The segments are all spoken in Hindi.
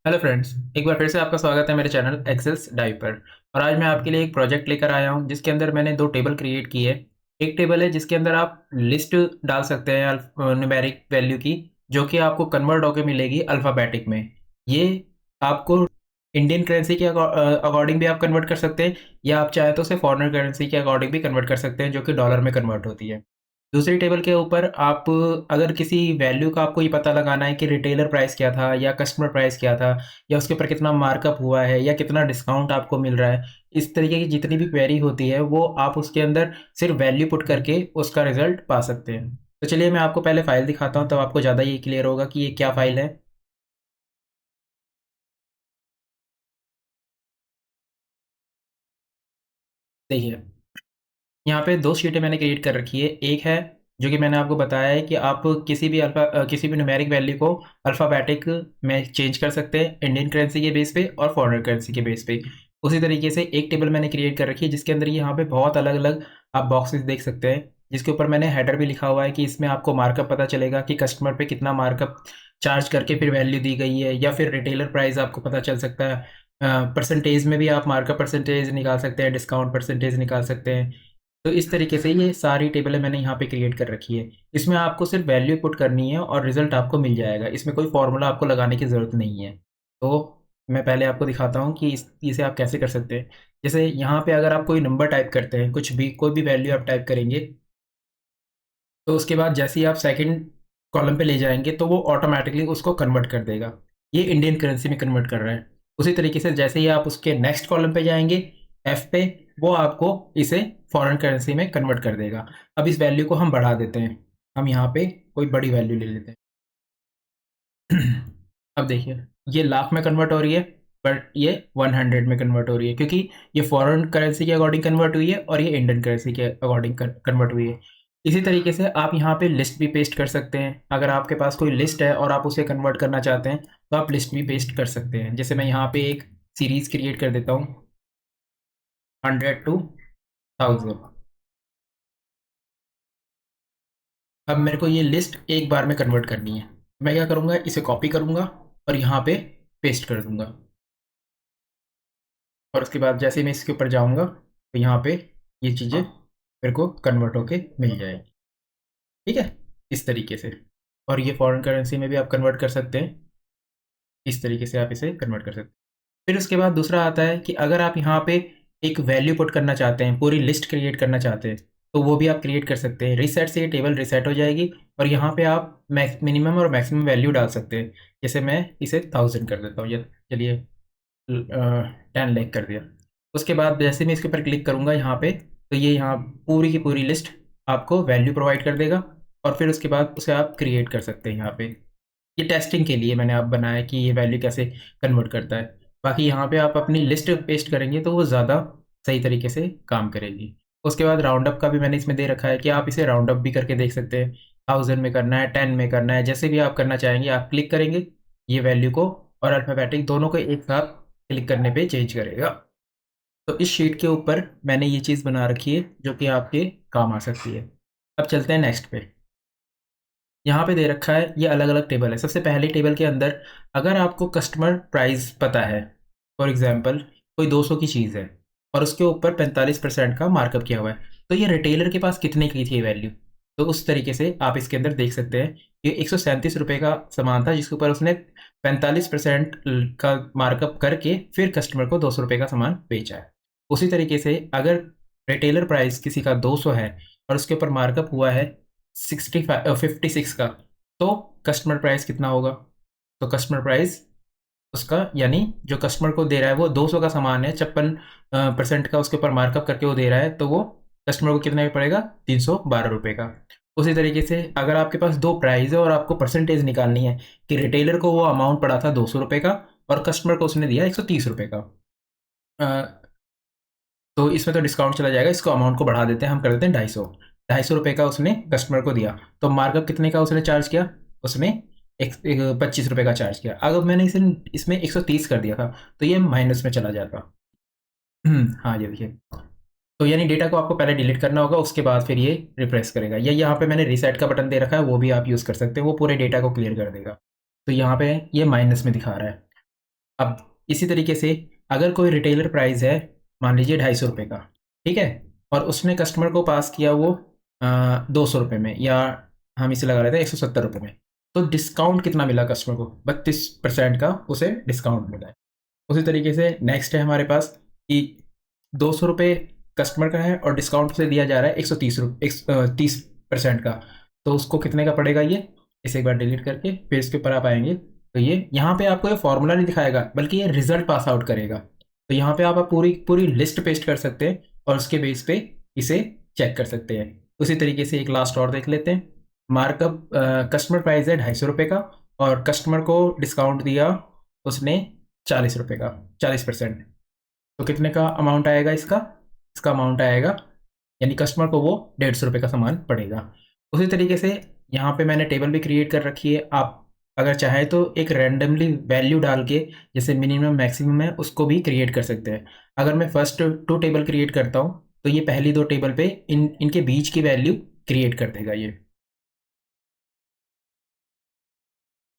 हेलो फ्रेंड्स, एक बार फिर से आपका स्वागत है मेरे चैनल एक्सेल्स डाइव पर। और आज मैं आपके लिए एक प्रोजेक्ट लेकर आया हूं जिसके अंदर मैंने दो टेबल क्रिएट की है। एक टेबल है जिसके अंदर आप लिस्ट डाल सकते हैं न्यूमेरिक वैल्यू की, जो कि आपको कन्वर्ट होकर मिलेगी अल्फ़ाबेटिक में। ये आपको इंडियन करेंसी के अकॉर्डिंग भी आप कन्वर्ट कर सकते हैं, या आप चाहें तो उसे फॉरेन करेंसी के अकॉर्डिंग भी कन्वर्ट कर सकते हैं, जो कि डॉलर में कन्वर्ट होती है। दूसरी टेबल के ऊपर आप अगर किसी वैल्यू का आपको ये पता लगाना है कि रिटेलर प्राइस क्या था या कस्टमर प्राइस क्या था, या उसके ऊपर कितना मार्कअप हुआ है या कितना डिस्काउंट आपको मिल रहा है, इस तरीके की जितनी भी क्वेरी होती है वो आप उसके अंदर सिर्फ वैल्यू पुट करके उसका रिजल्ट पा सकते हैं। तो चलिए मैं आपको पहले फाइल दिखाता हूँ, तब आपको ज़्यादा ये क्लियर होगा कि ये क्या फाइल है। देखिए, यहाँ पे 2 शीटें मैंने क्रिएट कर रखी है। एक है जो कि मैंने आपको बताया है कि आप किसी भी न्यूमेरिक वैल्यू को अल्फ़ाबेटिक में चेंज कर सकते हैं, इंडियन करेंसी के बेस पे और फॉरेन करेंसी के बेस पे। उसी तरीके से एक टेबल मैंने क्रिएट कर रखी है जिसके अंदर यहाँ पे बहुत अलग-अलग आप बॉक्सेस देख सकते हैं, जिसके ऊपर मैंने हेडर भी लिखा हुआ है कि इसमें आपको मार्कअप पता चलेगा कि कस्टमर पे कितना मार्कअप चार्ज करके फिर वैल्यू दी गई है, या फिर रिटेलर प्राइस आपको पता चल सकता है। परसेंटेज में भी आप मार्कअप परसेंटेज निकाल सकते हैं, डिस्काउंट परसेंटेज निकाल सकते हैं। तो इस तरीके से ये सारी टेबलें मैंने यहाँ पे क्रिएट कर रखी है। इसमें आपको सिर्फ वैल्यू पुट करनी है और रिज़ल्ट आपको मिल जाएगा। इसमें कोई फ़ॉर्मूला आपको लगाने की ज़रूरत नहीं है। तो मैं पहले आपको दिखाता हूँ कि इसे आप कैसे कर सकते हैं। जैसे यहाँ पे अगर आप कोई नंबर टाइप करते हैं, कुछ भी कोई भी वैल्यू आप टाइप करेंगे, तो उसके बाद जैसे ही आप सेकंड कॉलम पे ले जाएँगे तो वो ऑटोमैटिकली उसको कन्वर्ट कर देगा। ये इंडियन करेंसी में कन्वर्ट कर रहा है। उसी तरीके से जैसे ही आप उसके नेक्स्ट कॉलम पे जाएँगे, एफ पे, वो आपको इसे फॉरेन करेंसी में कन्वर्ट कर देगा। अब इस वैल्यू को हम बढ़ा देते हैं। हम यहाँ पे कोई बड़ी वैल्यू ले लेते हैं। अब देखिए, ये लाख में कन्वर्ट हो रही है, बट ये 100 में कन्वर्ट हो रही है, क्योंकि ये फॉरेन करेंसी के अकॉर्डिंग कन्वर्ट हुई है और ये इंडियन करेंसी के अकॉर्डिंग कन्वर्ट हुई है। इसी तरीके से आप यहाँ पे लिस्ट भी पेस्ट कर सकते हैं। अगर आपके पास कोई लिस्ट है और आप उसे कन्वर्ट करना चाहते हैं, तो आप लिस्ट भी पेस्ट कर सकते हैं। जैसे मैं यहाँ पे एक सीरीज़ क्रिएट कर देता हूँ, 100 टू 1000। अब मेरे को ये लिस्ट एक बार में कन्वर्ट करनी है। मैं क्या करूँगा, इसे कॉपी करूँगा और यहाँ पे पेस्ट कर दूँगा। और उसके बाद जैसे ही मैं इसके ऊपर जाऊँगा, तो यहाँ पे ये चीज़ें मेरे को कन्वर्ट होके मिल जाएगी। ठीक है? इस तरीके से। और ये फॉरेन करेंसी में भी आप कन्वर्ट कर सकते हैं। इस तरीके से आप इसे कन्वर्ट कर सकते हैं। फिर उसके बाद दूसरा आता है कि अगर आप यहाँ पे एक वैल्यू पुट करना चाहते हैं, पूरी लिस्ट क्रिएट करना चाहते हैं, तो वो भी आप क्रिएट कर सकते हैं। रीसेट से ये टेबल रीसेट हो जाएगी और यहाँ पे आप मिनिमम और मैक्सिमम वैल्यू डाल सकते हैं। जैसे मैं इसे 1000 कर देता हूँ, चलिए 10 लाख कर दिया। उसके बाद जैसे मैं इसके ऊपर क्लिक करूँगा यहाँ पे, तो ये यहाँ पूरी की पूरी लिस्ट आपको वैल्यू प्रोवाइड कर देगा। और फिर उसके बाद उसे आप क्रिएट कर सकते हैं यहाँ पे। ये टेस्टिंग के लिए मैंने आप बनाया कि ये वैल्यू कैसे कन्वर्ट करता है। बाकी यहाँ पे आप अपनी लिस्ट पेस्ट करेंगे तो वो ज़्यादा सही तरीके से काम करेगी। उसके बाद राउंड अप का भी मैंने इसमें दे रखा है कि आप इसे राउंड अप भी करके देख सकते हैं। 1000 में करना है, 10 में करना है, जैसे भी आप करना चाहेंगे आप क्लिक करेंगे ये वैल्यू को, और अल्फ़ाबेटिक दोनों को एक साथ क्लिक करने पे चेंज करेगा। तो इस शीट के ऊपर मैंने ये चीज़ बना रखी है जो कि आपके काम आ सकती है। अब चलते हैं नेक्स्ट पे। यहाँ पे दे रखा है, ये अलग-अलग टेबल है। सबसे पहली टेबल के अंदर अगर आपको कस्टमर प्राइस पता है, फॉर एग्ज़ाम्पल कोई 200 की चीज़ है और उसके ऊपर 45% का मार्कअप किया हुआ है, तो ये रिटेलर के पास कितने की थी वैल्यू? तो उस तरीके से आप इसके अंदर देख सकते हैं, ये ₹137 का सामान था जिसके ऊपर उसने 45% का मार्कअप करके फिर कस्टमर को ₹200 का सामान बेचा है। उसी तरीके से अगर रिटेलर प्राइस किसी का 200 है और उसके ऊपर मार्कअप हुआ है 56 का, तो कस्टमर प्राइस कितना होगा? तो कस्टमर प्राइस उसका, यानी जो कस्टमर को दे रहा है वो 200 का सामान है, 56 परसेंट का उसके ऊपर मार्कअप करके वो दे रहा है, तो वो कस्टमर को कितना में पड़ेगा? ₹312 का। उसी तरीके से अगर आपके पास 2 प्राइस है और आपको परसेंटेज निकालनी है कि रिटेलर को वो अमाउंट पड़ा था ₹200 का और कस्टमर को उसने दिया ₹130 का। तो इसमें तो डिस्काउंट चला जाएगा, इसको अमाउंट को बढ़ा देते हैं, हम कर देते हैं 250। ₹250 का उसने कस्टमर को दिया, तो मार्कअप कितने का उसने चार्ज किया? उसने ₹25 का चार्ज किया। अगर मैंने इसे इसमें 130 कर दिया था, तो ये माइनस में चला जाता। हाँ, ये देखिए। तो यानी डेटा को आपको पहले डिलीट करना होगा, उसके बाद फिर ये रिफ्रेश करेगा। या यहाँ पे मैंने रीसेट का बटन दे रखा है, वो भी आप यूज़ कर सकते हैं, वो पूरे डेटा को क्लियर कर देगा। तो यहाँ पे ये माइनस में दिखा रहा है। अब इसी तरीके से अगर कोई रिटेलर प्राइस है, मान लीजिए 250 रुपये का, ठीक है, और उसने कस्टमर को पास किया वो 200 रुपये में, या हम इसे लगा रहे थे 170 रुपये में, तो डिस्काउंट कितना मिला कस्टमर को? 32% का उसे डिस्काउंट मिला है। उसी तरीके से नेक्स्ट है हमारे पास कि 200 रुपये कस्टमर का है और डिस्काउंट से दिया जा रहा है 130% का, तो उसको कितने का पड़ेगा ये? इसे एक बार डिलीट करके फिर इसके ऊपर आप आएंगे तो ये यहाँ पे आपको ये फॉर्मूला नहीं दिखाएगा, बल्कि ये रिजल्ट पास आउट करेगा। तो यहाँ पे आप पूरी पूरी लिस्ट पेस्ट कर सकते हैं और उसके बेस पे इसे चेक कर सकते हैं। उसी तरीके से एक लास्ट और देख लेते हैं। मार्कअप कस्टमर प्राइस है 250 रुपये का और कस्टमर को डिस्काउंट दिया उसने 40 रुपये का, 40%। तो कितने का अमाउंट आएगा इसका? इसका अमाउंट आएगा, यानी कस्टमर को वो 150 रुपये का सामान पड़ेगा। उसी तरीके से यहाँ पे मैंने टेबल भी क्रिएट कर रखी है। आप अगर चाहे तो एक रैंडमली वैल्यू डाल के, जैसे मिनिमम मैक्सिमम है, उसको भी क्रिएट कर सकते हैं। अगर मैं फर्स्ट 2 टेबल क्रिएट करता हूँ तो ये पहली 2 टेबल पे इनके बीच की वैल्यू क्रिएट कर देगा ये,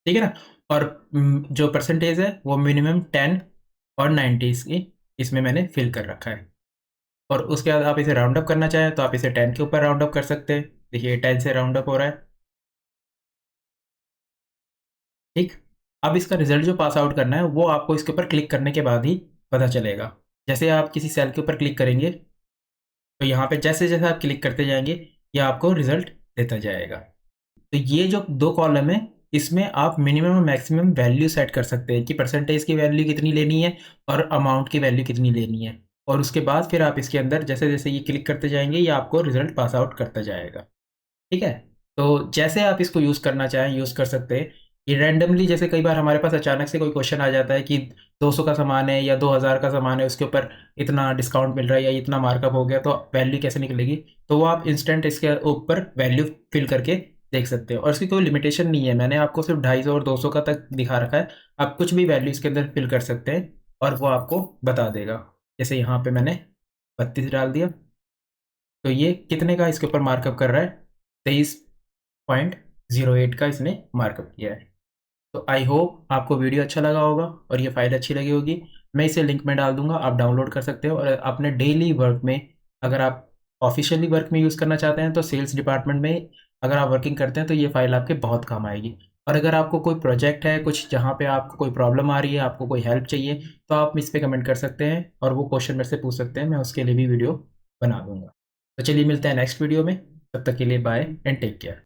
ठीक है ना। और जो परसेंटेज है वो मिनिमम 10 और 90 इसकी इसमें मैंने फिल कर रखा है। और उसके बाद आप इसे राउंड अप करना चाहें तो आप इसे 10 के ऊपर राउंड अप कर सकते हैं। देखिए 10 से राउंड अप हो रहा है, ठीक। अब इसका रिजल्ट जो पास आउट करना है वो आपको इसके ऊपर क्लिक करने के बाद ही पता चलेगा। जैसे आप किसी सेल के ऊपर क्लिक करेंगे तो यहाँ पे जैसे जैसे आप क्लिक करते जाएंगे ये आपको रिजल्ट देता जाएगा। तो ये जो 2 कॉलम है इसमें आप मिनिमम और मैक्सिमम वैल्यू सेट कर सकते हैं कि परसेंटेज की वैल्यू कितनी लेनी है और अमाउंट की वैल्यू कितनी लेनी है। और उसके बाद फिर आप इसके अंदर जैसे जैसे ये क्लिक करते जाएंगे ये आपको रिजल्ट पास आउट करता जाएगा, ठीक है। तो जैसे आप इसको यूज़ करना चाहें यूज़ कर सकते हैं। ये रैंडमली, जैसे कई बार हमारे पास अचानक से कोई क्वेश्चन आ जाता है कि 200 का सामान है या 2000 का सामान है, उसके ऊपर इतना डिस्काउंट मिल रहा है या इतना मार्कअप हो गया, तो वैल्यू कैसे निकलेगी? तो वो आप इंस्टेंट इसके ऊपर वैल्यू फिल करके देख सकते हो और इसकी कोई लिमिटेशन नहीं है। मैंने आपको सिर्फ 250 और 200 का तक दिखा रखा है। आप कुछ भी वैल्यू इसके अंदर फिल कर सकते हैं और वो आपको बता देगा। जैसे यहाँ पे मैंने 32 डाल दिया तो ये कितने का इसके ऊपर मार्कअप कर रहा है? 23.08 का इसने मार्कअप किया है। तो आई होप आपको वीडियो अच्छा लगा होगा और ये फाइल अच्छी लगी होगी। मैं इसे लिंक में डाल दूंगा, आप डाउनलोड कर सकते हो और अपने डेली वर्क में, अगर आप ऑफिशियली वर्क में यूज़ करना चाहते हैं तो सेल्स डिपार्टमेंट में अगर आप वर्किंग करते हैं तो ये फाइल आपके बहुत काम आएगी। और अगर आपको कोई प्रोजेक्ट है कुछ जहाँ पे आपको कोई प्रॉब्लम आ रही है, आपको कोई हेल्प चाहिए, तो आप इस पर कमेंट कर सकते हैं और वो क्वेश्चन मेरे से पूछ सकते हैं, मैं उसके लिए भी वीडियो बना दूंगा। तो चलिए मिलते हैं नेक्स्ट वीडियो में, तब तक के लिए बाय एंड टेक केयर।